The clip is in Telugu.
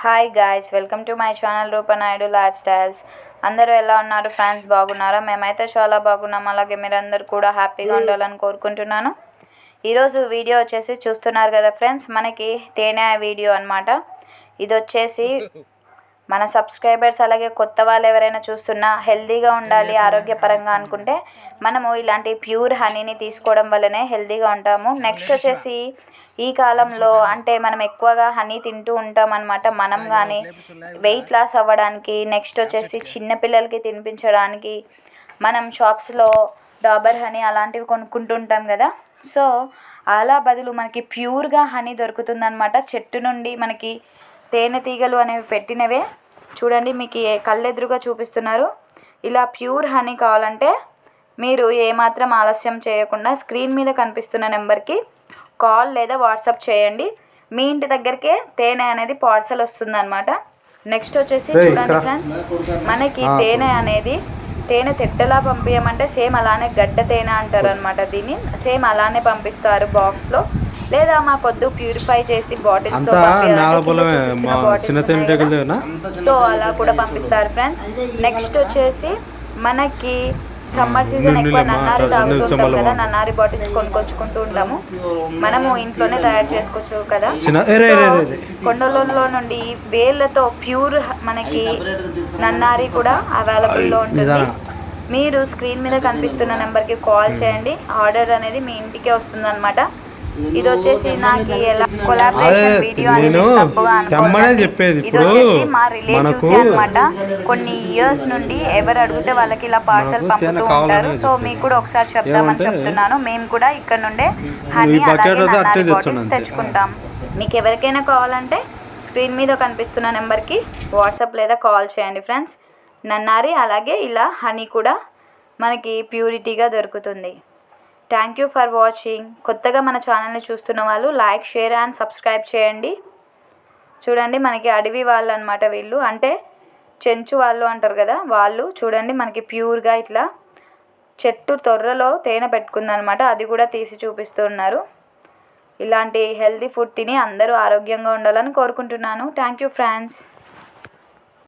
Hi guys, welcome to my channel Rupa Naidu lifestyles. అందరూ ఎలా ఉన్నారు ఫ్రెండ్స్? బాగున్నారా? మేమైతే చాలా బాగున్నాం. అలాగే మీరందరూ కూడా హ్యాపీగా ఉండాలని కోరుకుంటున్నాను. ఈరోజు వీడియో వచ్చేసి చూస్తున్నారు కదా ఫ్రెండ్స్, మనకి తేనె వీడియో అనమాట. ఇది వచ్చేసి మన సబ్స్క్రైబర్స్ అలాగే కొత్త వాళ్ళు ఎవరైనా చూస్తున్నా హెల్తీగా ఉండాలి ఆరోగ్యపరంగా అనుకుంటే మనము ఇలాంటి ప్యూర్ హనీని తీసుకోవడం వల్లనే హెల్తీగా ఉంటాము. నెక్స్ట్ వచ్చేసి ఈ కాలంలో అంటే మనం ఎక్కువగా హనీ తింటూ ఉంటాం అనమాట. మనం కానీ వెయిట్ లాస్ అవ్వడానికి, నెక్స్ట్ వచ్చేసి చిన్నపిల్లలకి తినిపించడానికి మనం షాప్స్లో డాబర్ హనీ అలాంటివి కొనుక్కుంటుంటాం కదా. సో అలా బదులు మనకి ప్యూర్గా హనీ దొరుకుతుందన్నమాట. చెట్టు నుండి మనకి తేనెటీగలు అనేవి పెట్టినవే. చూడండి, మీకు కళ్ళెదురుగా చూపిస్తున్నారు. ఇలా ప్యూర్ హనీ కావాలంటే మీరు ఏమాత్రం ఆలస్యం చేయకుండా స్క్రీన్ మీద కనిపిస్తున్న నెంబర్కి కాల్ లేదా వాట్సాప్ చేయండి. మీ ఇంటి దగ్గరికే తేనె అనేది పార్సల్ వస్తుందన్నమాట. నెక్స్ట్ వచ్చేసి చూడండి ఫ్రెండ్స్, మనకి తేనె అనేది తేనె తెట్టలా పంపించమంటే సేమ్ అలానే గడ్డ తేనె అంటారు అనమాట. దీన్ని సేమ్ అలానే పంపిస్తారు బాక్స్లో, లేదా మాకొద్దు ప్యూరిఫై చేసి బాటిల్స్లో సో అలా కూడా పంపిస్తారు ఫ్రెండ్స్. నెక్స్ట్ వచ్చేసి మనకి సమ్మర్ సీజన్ ఎక్కువ నన్నారి తాగుతుంటాం కదా, నన్నారి బాటిల్స్ కొనుక్కొచ్చుకుంటూ ఉంటాము. మనము ఇంట్లోనే తయారు చేసుకోవచ్చు కదా. కొండలలో నుండి వేళ్ళతో ప్యూర్ మనకి నన్నారి కూడా అవైలబుల్లో ఉంటుంది. మీరు స్క్రీన్ మీద కనిపిస్తున్న నెంబర్కి కాల్ చేయండి. ఆర్డర్ అనేది మీ ఇంటికే వస్తుందన్నమాట. ఇది వచ్చేసి నాకు ఎలా కొలాబరేషన్ వీడియో అనేది తప్పుగా అనుకోండి. ఇది వచ్చేసి మా రిలేటివ్స్ అనమాట. కొన్ని ఇయర్స్ నుండి ఎవరు అడిగితే వాళ్ళకి ఇలా పార్సల్ పంపుతూ ఉంటారు. సో మీకు కూడా ఒకసారి చెప్తామని చెప్తున్నాను. మేము కూడా ఇక్కడ నుండే హనీ అలాగే నన్నారి బాటిల్స్ తెచ్చుకుంటాం. మీకు ఎవరికైనా కావాలంటే స్క్రీన్ మీద కనిపిస్తున్న నెంబర్కి వాట్సాప్ లేదా కాల్ చేయండి ఫ్రెండ్స్. నన్నారి అలాగే ఇలా హనీ కూడా మనకి ప్యూరిటీగా దొరుకుతుంది. Thank you for watching. కొత్తగా మన ఛానల్ని చూస్తున్న వాళ్ళు లైక్, షేర్ అండ్ సబ్స్క్రైబ్ చేయండి. చూడండి, మనకి అడవి వాళ్ళు అనమాట వీళ్ళు, అంటే చెంచు వాళ్ళు అంటారు కదా వాళ్ళు. చూడండి, మనకి ప్యూర్గా ఇట్లా చెట్టు తొర్రలో తేనె పెట్టుకుందనమాట. అది కూడా తీసి చూపిస్తున్నారు. ఇలాంటి హెల్తీ ఫుడ్ తిని అందరూ ఆరోగ్యంగా ఉండాలని కోరుకుంటున్నాను. Thank you friends.